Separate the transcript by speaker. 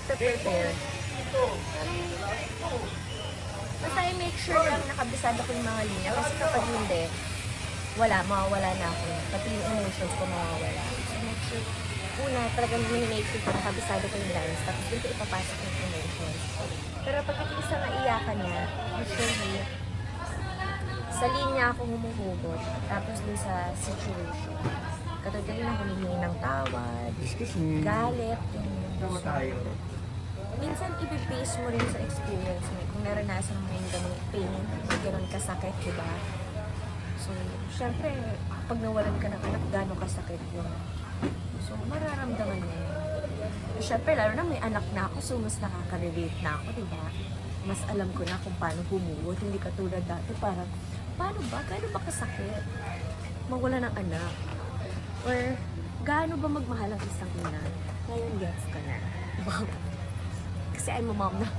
Speaker 1: nagpe-prepare, basta I make sure lang nakabisado ko yung mga linya. Kasi kapag hindi, mawawala na ako. Pati yung emotions ko mawawala. So make sure, una, talagang make sure ko nakabisado ko yung lines. Tapos dun ko ipapasok yung emotions. Pero pag isa na iyakan niya, usually, sa linya ako humuhugot. Tapos dun sa situation. Katulad na humihingi ng tawad, galit, minsan ibibase mo rin sa experience mo. Kung naranasan mo yung ganong pain, yung ganon kasakit, diba? So, syempre, pag nawalan ka ng anak, gano'ng kasakit yun. So, mararamdaman mo yun. Syempre, lalo na may anak na ako, so mas nakaka-relate na ako, diba? Mas alam ko na kung paano bumuot. Hindi katulad dati, parang, paano ba? Gano'n ba kasakit? Mawala ng anak? Or, gaano ba magmahal ang isang ina? Ngayon, gets ka na. Kasi I'm a mom na.